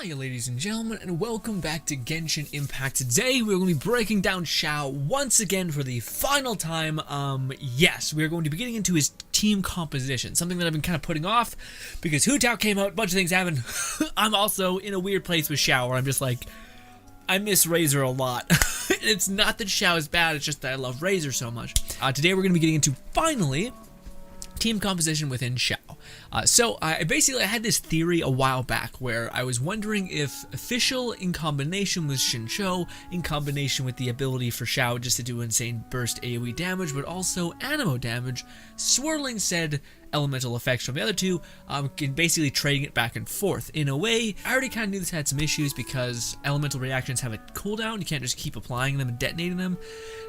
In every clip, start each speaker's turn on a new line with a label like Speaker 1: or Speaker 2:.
Speaker 1: Hi ladies and gentlemen, and welcome back to Genshin Impact. Today we're going to be breaking down Xiao once again for the final time. Yes, we're going to be getting into his team composition, something that I've been kind of putting off because Hu Tao came out, a bunch of things happened. I'm also in a weird place with Xiao where I'm just like, I miss Razor a lot. It's not that Xiao is bad, it's just that I love Razor so much. Today we're going to be getting into, finally, team composition within Xiao. I had this theory a while back where I was wondering if Fischl in combination with Xingqiu, in combination with the ability for Xiao just to do insane burst AoE damage, but also animo damage, swirling said elemental effects from the other two, and basically trading it back and forth. In a way, I already kind of knew this had some issues because elemental reactions have a cooldown. You can't just keep applying them and detonating them.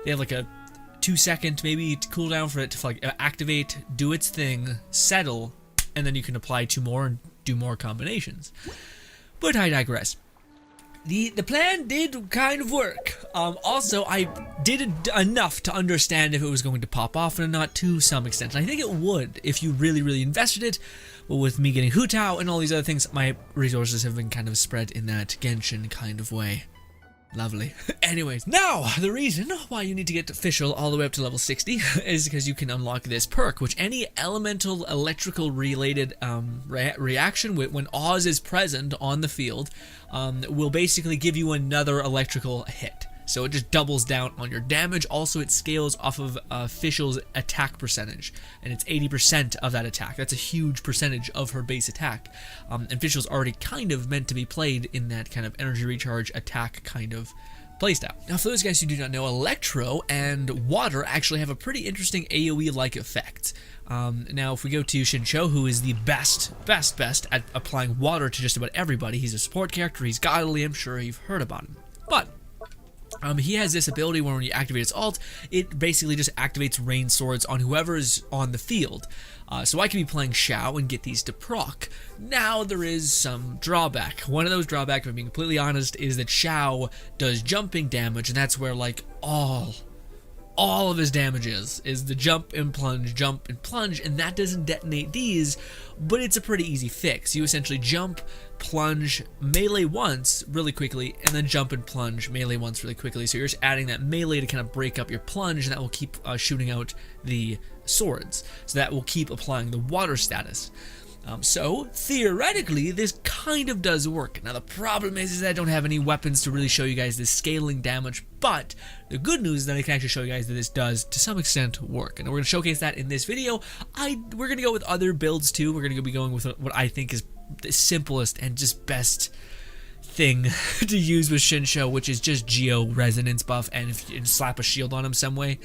Speaker 1: They have like a 2-second maybe cooldown for it to like activate, do its thing, settle, and then you can apply 2 more and do more combinations. But I digress. The plan did kind of work. Also, I did enough to understand if it was going to pop off or not to some extent. And I think it would if you really invested it. But with me getting Hu Tao and all these other things, my resources have been kind of spread in that Genshin kind of way. Lovely. Anyways, now the reason why you need to get to Fischl all the way up to level 60 is because you can unlock this perk, which any elemental electrical related reaction when Oz is present on the field will basically give you another electrical hit. So it just doubles down on your damage. Also, it scales off of Fischl's attack percentage, and it's 80% of that attack. That's a huge percentage of her base attack. And Fischl's already kind of meant to be played in that kind of energy recharge attack kind of playstyle. Now, for those guys who do not know, Electro and Water actually have a pretty interesting AoE-like effect. Now, if we go to Xingqiu, who is the best at applying Water to just about everybody, he's a support character, he's godly, I'm sure you've heard about him. But he has this ability where when you activate its ult, it basically just activates rain swords on whoever is on the field. So I can be playing Xiao and get these to proc. Now there is some drawback. One of those drawbacks, if I'm being completely honest, is that Xiao does jumping damage, and that's where like all of his damage is the jump and plunge, and that doesn't detonate these, but it's a pretty easy fix. You essentially jump, plunge, melee once really quickly, and then jump and plunge, melee once really quickly. So you're just adding that melee to kind of break up your plunge, and that will keep shooting out the swords. So that will keep applying the water status. So theoretically, this kind of does work. Now the problem is that I don't have any weapons to really show you guys this scaling damage, but the good news is that I can actually show you guys that this does, to some extent, work. And we're going to showcase that in this video. We're going to go with other builds too. We're going to be going with what I think is the simplest and just best thing to use with Xingqiu, which is just Geo resonance buff, and if you slap a shield on him some way,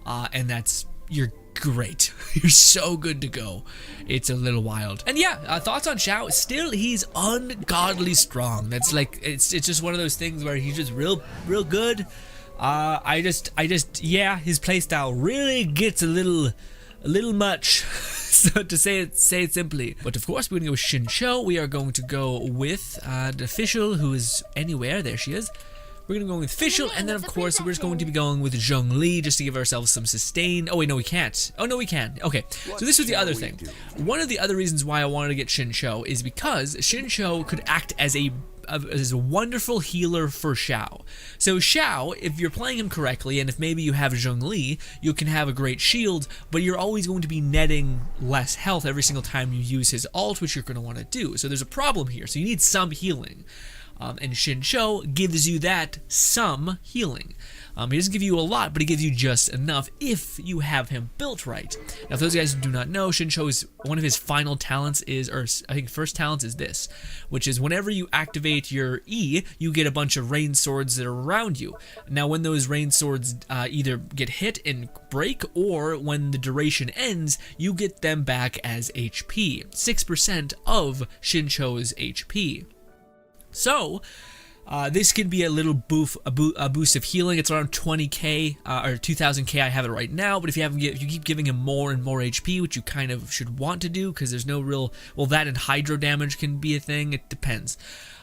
Speaker 1: and you're great. You're so good to go. It's a little wild. And yeah, thoughts on Xiao? Still, he's ungodly strong. That's like, it's just one of those things where he's just real good. Yeah, his playstyle really gets a little much. So to say it simply. But of course, we're going to go with Xingqiu. We are going to go with the Fischl, who is anywhere. There she is. We're going to go with Fischl, and then of course we're just going to be going with Zhongli just to give ourselves some sustain. Oh wait, no we can't. Oh no we can. Okay, so this was the other thing. One of the other reasons why I wanted to get Xingqiu is because Xingqiu could act as a wonderful healer for Xiao. So Xiao, if you're playing him correctly, and if maybe you have Zhongli, you can have a great shield, but you're always going to be netting less health every single time you use his ult, which you're going to want to do. So there's a problem here. So you need some healing. And Xingqiu gives you that some healing. He doesn't give you a lot, but he gives you just enough if you have him built right. Now, for those guys who do not know, Xingqiu is one of his final talents or I think first talents is this, which is whenever you activate your E, you get a bunch of rain swords that are around you. Now, when those rain swords either get hit and break, or when the duration ends, you get them back as HP. 6% of Xingqiu's HP. So, this could be a little boost of healing. It's around 20k or 2000k. I have it right now, but if you keep giving him more and more HP, which you kind of should want to do, because there's no real, well, that and hydro damage can be a thing. It depends.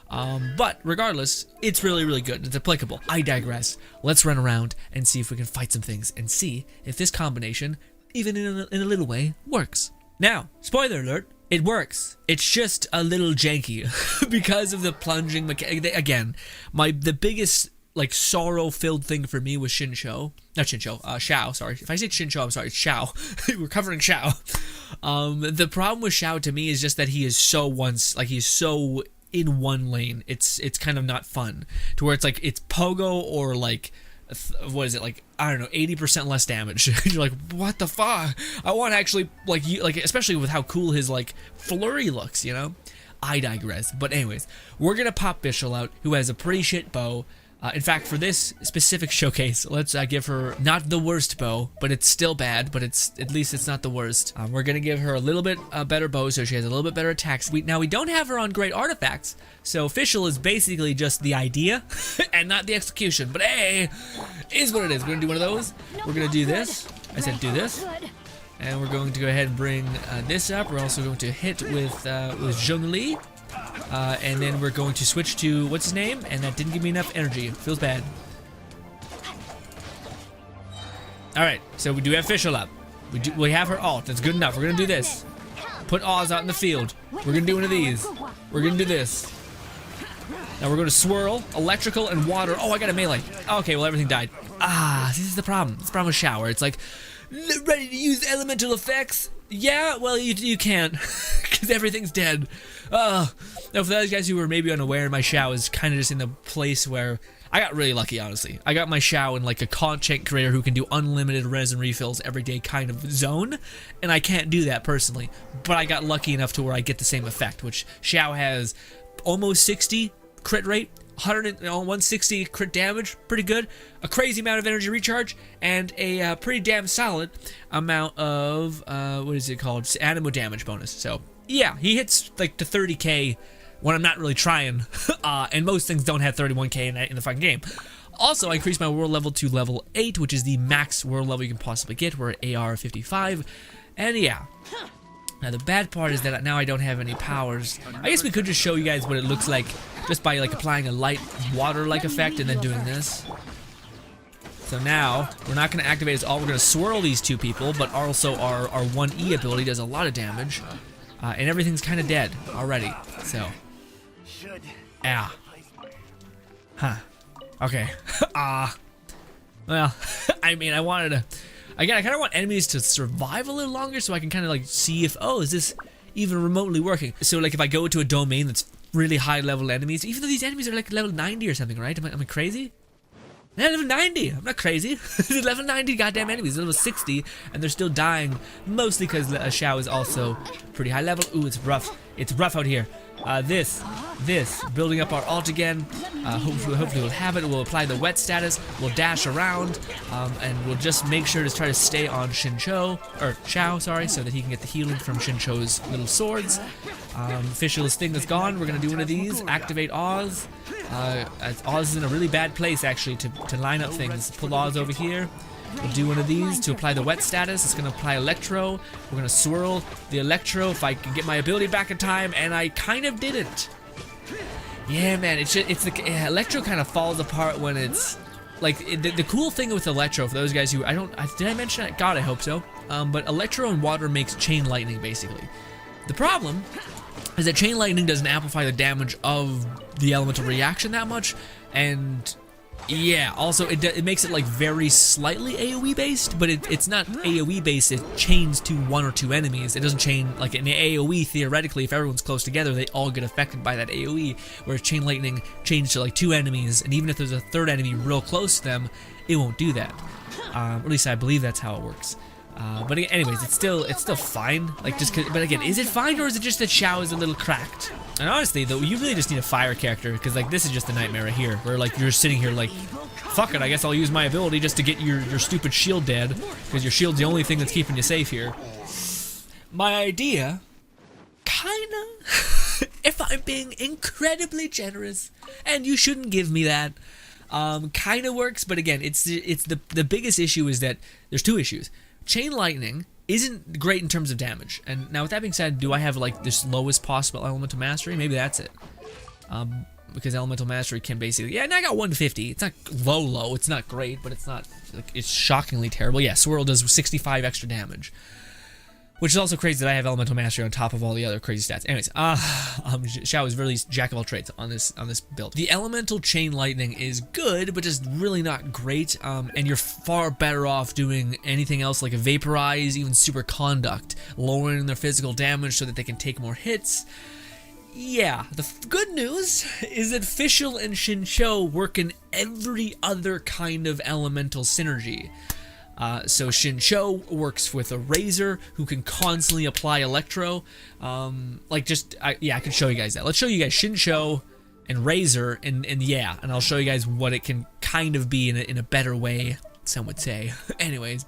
Speaker 1: But regardless, it's really good. It's applicable. I digress. Let's run around and see if we can fight some things and see if this combination, even in a little way, works. Now, spoiler alert. It works. It's just a little janky because of the plunging mechanic. Again, the biggest like sorrow-filled thing for me was Xiao. Sorry, if I say Xingqiu, I'm sorry. It's Xiao. We're covering Xiao. The problem with Xiao to me is just that he is he's so in one lane. It's kind of not fun to where it's like it's pogo or like. What is it, like, I don't know, 80% less damage. You're like, what the fuck? I want to actually, like, especially with how cool his, like, flurry looks, you know? I digress. But anyways, we're going to pop Fischl out, who has a pretty shit bow. In fact, for this specific showcase, let's give her not the worst bow, but it's still bad, but at least it's not the worst. We're going to give her a little bit better bow, so she has a little bit better attacks. Now, we don't have her on great artifacts, so Fischl is basically just the idea and not the execution. But hey, is what it is. We're going to do one of those. We're going to do this. I said do this. And we're going to go ahead and bring this up. We're also going to hit with Zhongli. And then we're going to switch to, what's his name? And that didn't give me enough energy. Feels bad. Alright, so we do have Fischl up. We have her alt. That's good enough. We're going to do this. Put Oz out in the field. We're going to do one of these. We're going to do this. Now we're going to swirl, electrical, and water. Oh, I got a melee. Okay, well, everything died. This is the problem. It's the problem with Shower. It's like, ready to use elemental effects? Yeah, well, you can't, because everything's dead. Now, for those guys who were maybe unaware, my Xiao is kind of just in the place where I got really lucky, honestly. I got my Xiao in like a content creator who can do unlimited resin refills every day kind of zone, and I can't do that personally. But I got lucky enough to where I get the same effect, which Xiao has almost 60 crit rate, 160 crit damage, pretty good, a crazy amount of energy recharge, and a pretty damn solid amount of, what is it called, animo damage bonus. So, yeah, he hits like to 30k when I'm not really trying, and most things don't have 31k in the fucking game. Also, I increased my world level to level 8, which is the max world level you can possibly get. We're at AR 55, and yeah. Now, the bad part is that now I don't have any powers. I guess we could just show you guys what it looks like just by like applying a light water-like effect and then doing this. So now, we're not going to activate his ult. We're going to swirl these two people, but also our 1E ability does a lot of damage. And everything's kind of dead already, so. Yeah. Huh. Okay. Well, I mean, I wanted to. Again, I kind of want enemies to survive a little longer so I can kind of like see if, oh, is this even remotely working? So like if I go to a domain that's really high level enemies, even though these enemies are like level 90 or something, right? Am I crazy? Yeah, level 90. I'm not crazy. Level 90 goddamn enemies. Level 60, and they're still dying, mostly because Xiao is also pretty high level. Ooh, it's rough. It's rough out here. This, building up our ult again. Hopefully we'll have it. We'll apply the wet status. We'll dash around, and we'll just make sure to try to stay on Xiao, sorry, so that he can get the healing from Xingqiu's little swords. Fischl's thing is gone. We're gonna do one of these. Activate Oz. Oz is in a really bad place actually to line up things. Pull Oz over here. We'll do one of these to apply the wet status. It's going to apply Electro. We're going to swirl the Electro if I can get my ability back in time, and I kind of didn't. Yeah, man, it's the Electro kind of falls apart when it's like the cool thing with Electro for those guys who did I mention that? God, I hope so. But Electro and water makes chain lightning basically. The problem is that chain lightning doesn't amplify the damage of the elemental reaction that much, and yeah, also it makes it like very slightly AoE based, but it's not AoE based. It chains to one or two enemies. It doesn't chain like in AoE. Theoretically, if everyone's close together, they all get affected by that AoE. Whereas chain lightning chains to like two enemies, and even if there's a third enemy real close to them, it won't do that. At least I believe that's how it works. But anyways, it's still fine. Like but again, is it fine or is it just that Xiao is a little cracked? And honestly, though, you really just need a fire character because like this is just a nightmare right here, where like you're sitting here like, fuck it, I guess I'll use my ability just to get your stupid shield dead because your shield's the only thing that's keeping you safe here. My idea, kinda, if I'm being incredibly generous, and you shouldn't give me that, kinda works. But again, it's the biggest issue is that there's two issues. Chain lightning isn't great in terms of damage, and now with that being said, do I have like this lowest possible elemental mastery? Maybe that's it. Because elemental mastery can basically, yeah, and I got 150. It's not low, it's not great, but it's not like it's shockingly terrible. Yeah, swirl does 65 extra damage. Which is also crazy that I have Elemental Mastery on top of all the other crazy stats. Anyways, Xiao is really jack of all trades on this build. The Elemental Chain Lightning is good, but just really not great. And you're far better off doing anything else like a Vaporize, even Super Conduct, lowering their physical damage so that they can take more hits. Yeah, the good news is that Fischl and Xingqiu work in every other kind of elemental synergy. So Xingqiu works with a Razor who can constantly apply Electro. I can show you guys that. Let's show you guys Xingqiu and Razor, and I'll show you guys what it can kind of be in a better way, some would say. Anyways,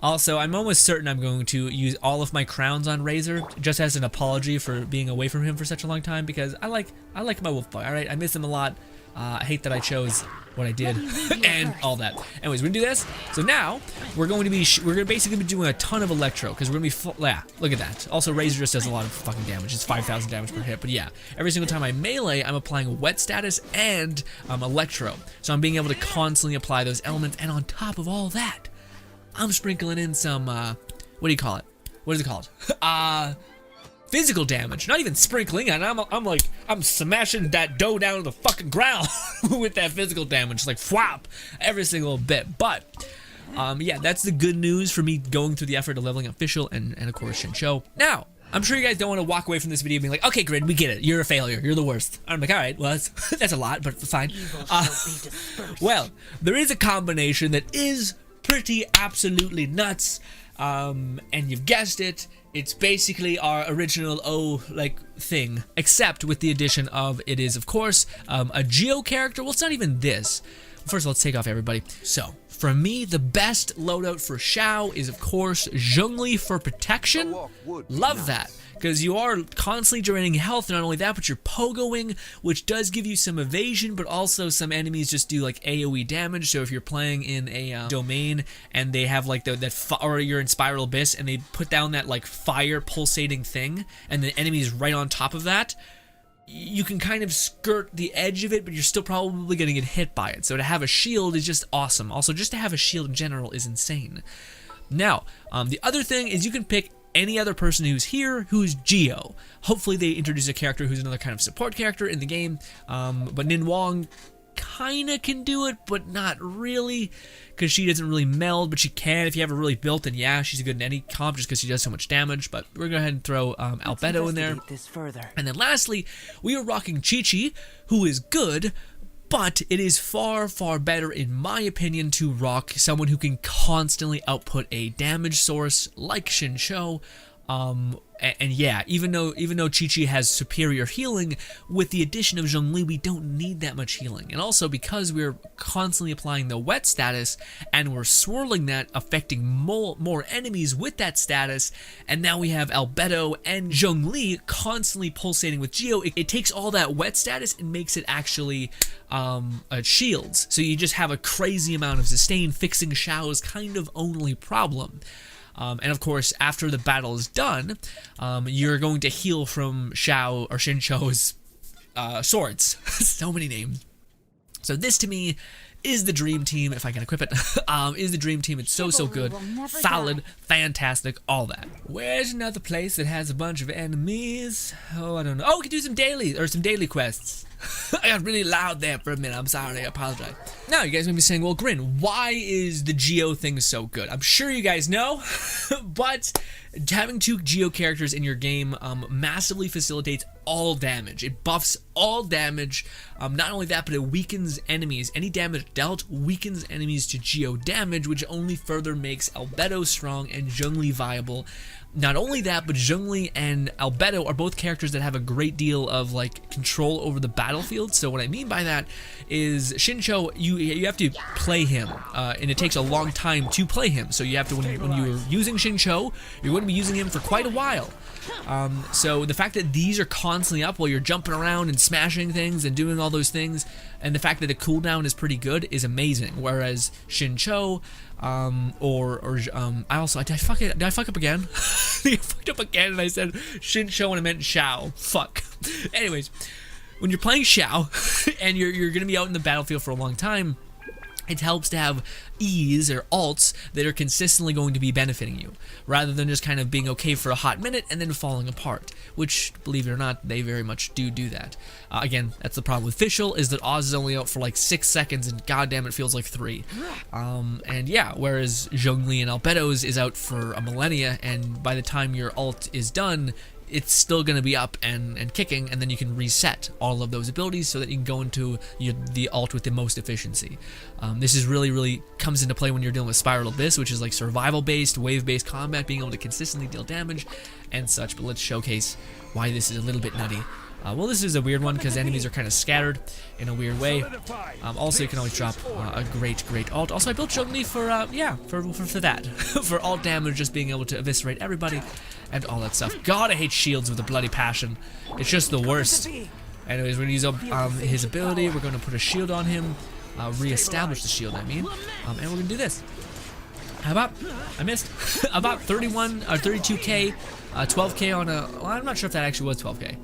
Speaker 1: also, I'm almost certain I'm going to use all of my crowns on Razor just as an apology for being away from him for such a long time, because I like my wolf boy. All right, I miss him a lot. I hate that I chose what I did and all that. Anyways, we're gonna do this. So now we're gonna basically be doing a ton of Electro because we're gonna be look at that. Also, Razor just does a lot of fucking damage. It's 5,000 damage per hit. But yeah, every single time I melee, I'm applying Wet Status and Electro. So I'm being able to constantly apply those elements. And on top of all that, I'm sprinkling in some what do you call it? What is it called? Physical damage, not even sprinkling, and I'm smashing that dough down to the fucking ground with that physical damage, like flop every single bit. But yeah, that's the good news for me going through the effort of leveling up Fischl and of course Xingqiu. Now, I'm sure you guys don't want to walk away from this video being like, okay, Grin, we get it. You're a failure. You're the worst. I'm like, all right, well, that's a lot, but fine. Well, there is a combination that is pretty absolutely nuts, and you've guessed it. It's basically our original thing, except with the addition of it is, of course, a Geo character. Well, it's not even this. First of all, let's take off everybody. So, for me, the best loadout for Xiao is, of course, Zhongli for protection. Love that, because you are constantly draining health. Not only that, but you're pogoing, which does give you some evasion, but also some enemies just do like AoE damage. So if you're playing in a domain and they have like or you're in Spiral Abyss and they put down that like fire pulsating thing, and the enemy is right on top of that, you can kind of skirt the edge of it, but you're still probably going to get hit by it. So to have a shield is just awesome. Also, just to have a shield in general is insane. Now, the other thing is you can pick any other person who's here who's Geo. Hopefully they introduce a character who's another kind of support character in the game, but Nin Wong kinda can do it, but not really, because she doesn't really meld, but she can if you have her really built, and yeah, she's good in any comp just because she does so much damage. But we're going to go ahead and throw Albedo in there. And then lastly, we are rocking Chi-Chi, who is good, but it is far, far better, in my opinion, to rock someone who can constantly output a damage source like Xingqiu. And yeah, even though Chi-Chi has superior healing, with the addition of Zhongli, we don't need that much healing. And also because we're constantly applying the wet status, and we're swirling that, affecting more enemies with that status, and now we have Albedo and Zhongli constantly pulsating with Geo, it takes all that wet status and makes it actually shields. So you just have a crazy amount of sustain, fixing Xiao's kind of only problem. And of course, after the battle is done, you're going to heal from Xiao or Xingqiu's swords. So many names. So this to me is the dream team, if I can equip it. Is the dream team. It's so good, solid, fantastic, all that. Where's another place that has a bunch of enemies? Oh, I don't know. Oh, we could do some daily quests. I got really loud there for a minute. I'm sorry. I apologize. Now, you guys may be saying, well, Grin, why is the Geo thing so good? I'm sure you guys know, but having 2 Geo characters in your game massively facilitates all damage. It buffs all damage. Not only that, but it weakens enemies. Any damage dealt weakens enemies to Geo damage, which only further makes Albedo strong and Zhongli viable. Not only that, but Zhongli and Albedo are both characters that have a great deal of like control over the battlefield. So what I mean by that is Xingqiu, you have to play him, and it takes a long time to play him. So you have to, when you're using Xingqiu, you're going to be using him for quite a while. So the fact that these are constantly up while you're jumping around and smashing things and doing all those things, and the fact that the cooldown is pretty good is amazing. Whereas Xingqiu, did I fuck up again? I fucked up again and I said Xingqiu and I meant Xiao. Fuck. Anyways, when you're playing Xiao and you're gonna be out in the battlefield for a long time, it helps to have E's or alts that are consistently going to be benefiting you, rather than just kind of being okay for a hot minute and then falling apart, which, believe it or not, they very much do that. Again, that's the problem with Fischl, is that Oz is only out for like 6 seconds, and goddamn it feels like 3. And yeah, whereas Zhongli and Albedo's is out for a millennia, and by the time your alt is done, it's still going to be up and kicking, and then you can reset all of those abilities so that you can go into the alt with the most efficiency. This is really comes into play when you're dealing with Spiral Abyss, which is like survival-based, wave-based combat, being able to consistently deal damage and such. But let's showcase why this is a little bit nutty. Well, this is a weird one because enemies are kind of scattered in a weird way. Also, you can always drop a great alt. Also, I built Zhongli for that. For alt damage, just being able to eviscerate everybody and all that stuff. God, I hate shields with a bloody passion. It's just the worst. Anyways, we're going to use up his ability. We're going to put a shield on him. Re-establish the shield, I mean. And we're going to do this. How about, I missed, about 31 or 32k, 12k on a, well, I'm not sure if that actually was 12k.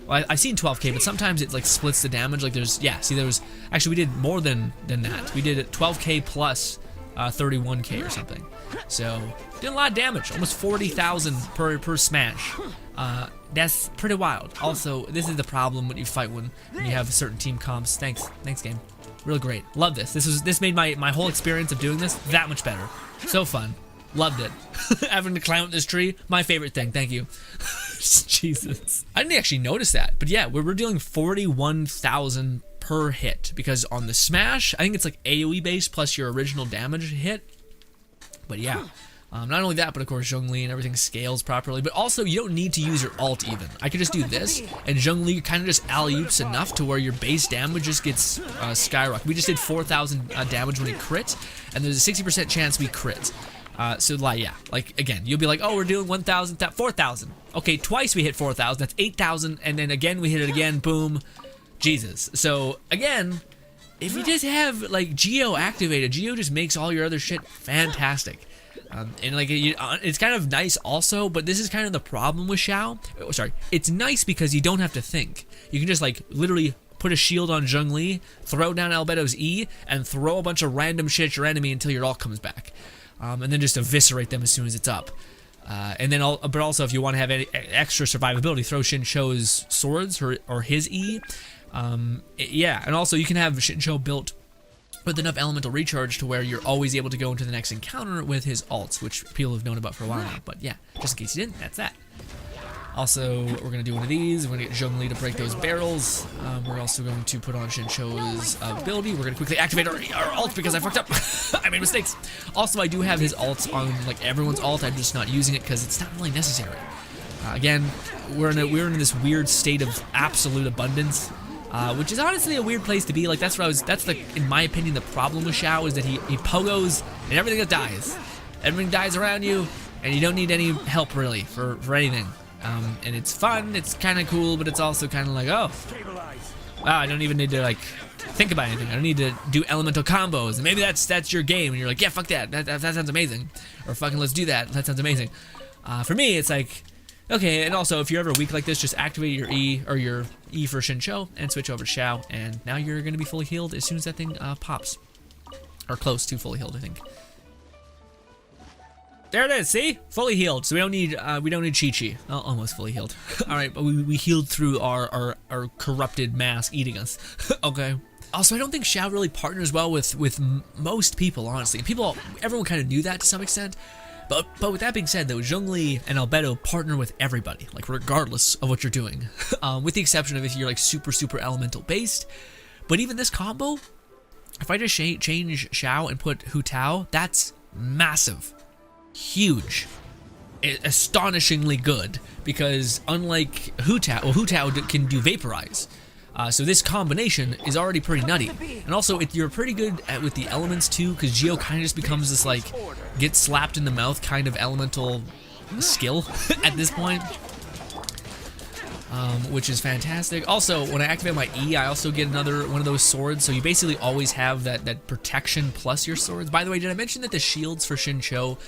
Speaker 1: Well, I've seen 12k, but sometimes it like splits the damage. Like there's, yeah, see there was, actually we did more than that. We did 12k plus 31k or something. So, did a lot of damage, almost 40,000 per smash. That's pretty wild. Also, this is the problem when you fight when you have certain team comps. Thanks game. Real great. Love this. This made my whole experience of doing this that much better. So fun. Loved it. Having to climb up this tree, my favorite thing. Thank you. Jesus. I didn't actually notice that, but yeah, we're dealing 41,000 per hit, because on the smash, I think it's like AoE based plus your original damage hit. But yeah, not only that, but of course Zhongli and everything scales properly, but also you don't need to use your alt even. I could just do this, and Zhongli kind of just alley-oops enough to where your base damage just gets skyrocketed. We just did 4,000 damage when he crit, and there's a 60% chance we crit. So like, yeah, like again, you'll be like, oh, we're doing 1,000, 4,000. Okay, twice we hit 4,000, that's 8,000, and then again we hit it again, boom, Jesus. So again, if you just have like Geo activated, Geo just makes all your other shit fantastic. And like it's kind of nice also, but this is kind of the problem with Xiao. Oh, sorry, it's nice because you don't have to think. You can just like literally put a shield on Zhongli, throw down Albedo's E, and throw a bunch of random shit at your enemy until your ult comes back. And then just eviscerate them as soon as it's up. And then, but also if you want to have any extra survivability, throw Xingqiu's swords or his E. Yeah, and also you can have Xingqiu built with enough elemental recharge to where you're always able to go into the next encounter with his ults, which people have known about for a while now. But yeah, just in case you didn't, that's that. Also, we're going to do one of these. We're going to get Zhongli to break those barrels. We're also going to put on Xingqiu's ability. We're going to quickly activate our ult because I fucked up. I made mistakes. Also, I do have his ults on like everyone's ult. I'm just not using it because it's not really necessary. Again, we're in this weird state of absolute abundance, which is honestly a weird place to be. Like that's in my opinion, the problem with Xiao is that he pogos and everything that dies. Everything dies around you, and you don't need any help really for anything. And it's fun, it's kind of cool, but it's also kind of like, oh, wow, I don't even need to like think about anything. I don't need to do elemental combos, and maybe that's your game, and you're like, yeah, fuck that sounds amazing, or fucking let's do that sounds amazing. For me, it's like, okay, and also if you're ever weak like this, just activate your E or your E for Xingqiu and switch over to Xiao, and now you're gonna be fully healed as soon as that thing pops, or close to fully healed, I think. There it is, see? Fully healed, so we don't need Chi-Chi. Oh, almost fully healed. Alright, but we healed through our corrupted mask eating us. Okay. Also, I don't think Xiao really partners well with most people, honestly. Everyone kind of knew that to some extent. But with that being said, though, Zhongli and Albedo partner with everybody, like regardless of what you're doing. With the exception of if you're like super elemental based. But even this combo, if I just change Xiao and put Hu Tao, that's massive. Huge, astonishingly good, because unlike Hu Tao, well, Hu Tao can do vaporize, so this combination is already pretty nutty. And also, you're pretty good with the elements too, because Geo kind of just becomes this like get slapped in the mouth kind of elemental skill at this point, which is fantastic. Also, when I activate my E, I also get another one of those swords, so you basically always have that protection plus your swords. By the way, did I mention that the shields for Xingqiu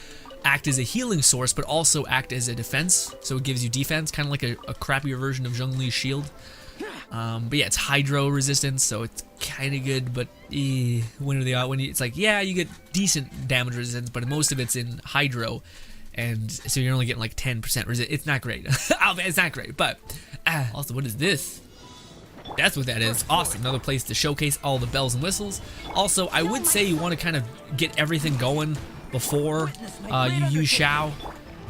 Speaker 1: act as a healing source, but also act as a defense, so it gives you defense, kind of like a crappier version of Zhongli's shield. But yeah, it's hydro resistance, so it kind of good, but when it's like, yeah, you get decent damage resistance, but most of it's in hydro, and so you're only getting like 10% resistance. It's not great. It's not great, but also, what is this? That's what that is. Awesome. Another place to showcase all the bells and whistles. Also, I would say you want to kind of get everything going before you use Xiao.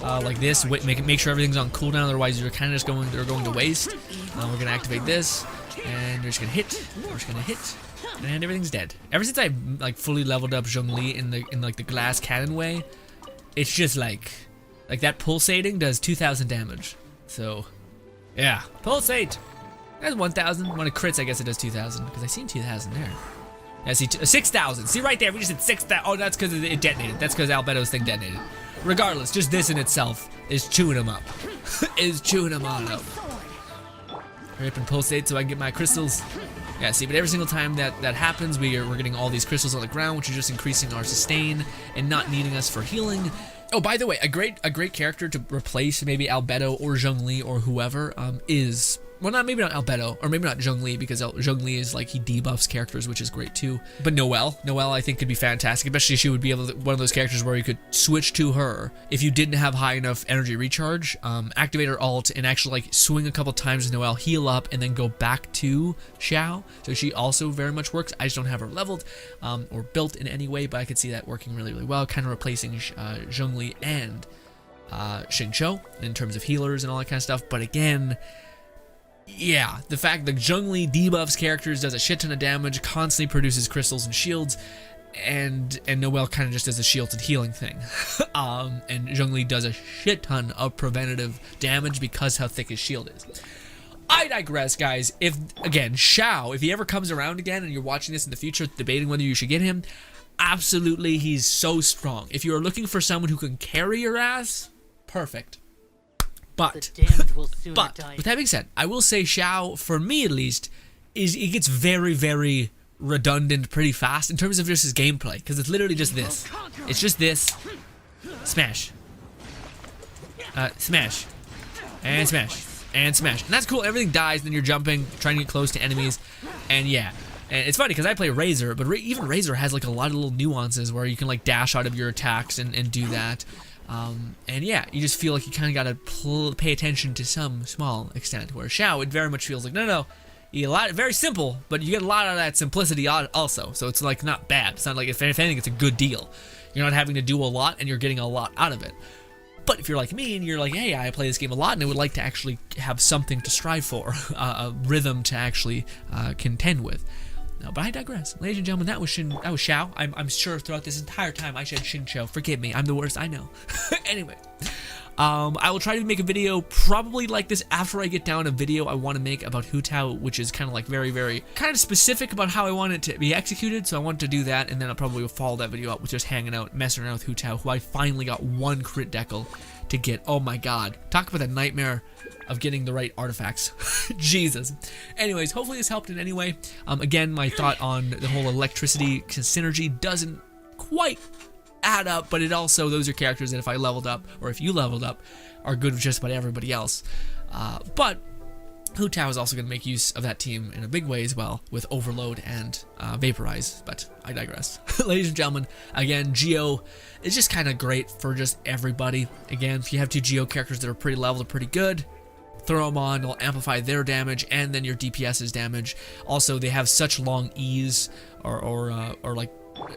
Speaker 1: Like this, make sure everything's on cooldown, otherwise you're kind of just going to waste. We're gonna activate this, and we're just gonna hit, and everything's dead. Ever since I like fully leveled up Zhongli in like the glass cannon way, it's just like that pulsating does 2,000 damage. So yeah, pulsate. That's 1,000. When it crits, I guess it does 2,000 because I seen 2,000 there. Yeah, see 6,000. See right there, we just hit 6,000. Oh, that's because it detonated. That's because Albeto's thing detonated. Regardless, just this in itself is chewing him up. Is chewing him all up. Hurry up and pulsate so I can get my crystals. Yeah, see, but every single time that happens, we're getting all these crystals on the ground, which are just increasing our sustain and not needing us for healing. Oh, by the way, a great character to replace maybe Albedo or Zhongli or whoever is. Well, maybe not Albedo, or maybe not Zhongli, because Zhongli is like, he debuffs characters, which is great too. But Noelle I think could be fantastic, especially she would be able to, one of those characters where you could switch to her if you didn't have high enough energy recharge, activate her ult and actually like swing a couple times with Noelle, heal up, and then go back to Xiao. So she also very much works. I just don't have her leveled or built in any way, but I could see that working really, really well, kind of replacing Zhongli and Xingqiu in terms of healers and all that kind of stuff. But again, yeah, the fact that Zhongli debuffs characters, does a shit ton of damage, constantly produces crystals and shields, and Noelle kind of just does a shields and healing thing. And Zhongli does a shit ton of preventative damage because how thick his shield is. I digress, guys. If, again, Xiao, if he ever comes around again and you're watching this in the future, debating whether you should get him, absolutely, he's so strong. If you're looking for someone who can carry your ass, perfect. But with that being said, I will say Xiao, for me at least, it gets very, very redundant pretty fast in terms of just his gameplay, because it's literally just this. It's just this. Smash. Smash. And smash. And smash. And that's cool. Everything dies, then you're jumping, trying to get close to enemies. And yeah. And it's funny because I play Razor, but even Razor has like a lot of little nuances where you can like dash out of your attacks and do that. And yeah, you just feel like you kind of gotta pay attention to some small extent. Where Xiao, it very much feels like, no, very simple, but you get a lot of that simplicity also. So it's like not bad. It's not like, if anything, it's a good deal. You're not having to do a lot, and you're getting a lot out of it. But if you're like me, and you're like, hey, I play this game a lot, and I would like to actually have something to strive for, a rhythm to actually contend with. No, but I digress. Ladies and gentlemen, that was Xiao. I'm sure throughout this entire time I said Xingqiu. Forgive me, I'm the worst, I know. Anyway, I will try to make a video probably like this after I get down a video I want to make about Hu Tao, which is kind of like very, very kind of specific about how I want it to be executed. So I want to do that, and then I'll probably follow that video up with just hanging out, messing around with Hu Tao, who I finally got one crit decal to get. Oh my god. Talk about a nightmare of getting the right artifacts. Jesus. Anyways, hopefully this helped in any way. Again, my thought on the whole electricity synergy doesn't quite add up, but it also, those are characters that if I leveled up, or if you leveled up, are good with just about everybody else. But Hu Tao is also going to make use of that team in a big way as well, with Overload and Vaporize, but I digress. Ladies and gentlemen, again, Geo is just kind of great for just everybody. Again, if you have two Geo characters that are pretty leveled, pretty good, throw them on, it'll amplify their damage and then your DPS's damage. Also, they have such long E's or like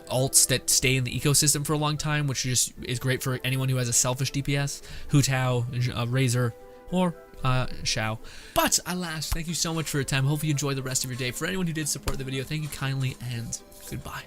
Speaker 1: ults that stay in the ecosystem for a long time, which just is great for anyone who has a selfish DPS. Hu Tao, Razor, or Xiao. But alas, thank you so much for your time. Hope you enjoy the rest of your day. For anyone who did support the video, thank you kindly, and goodbye.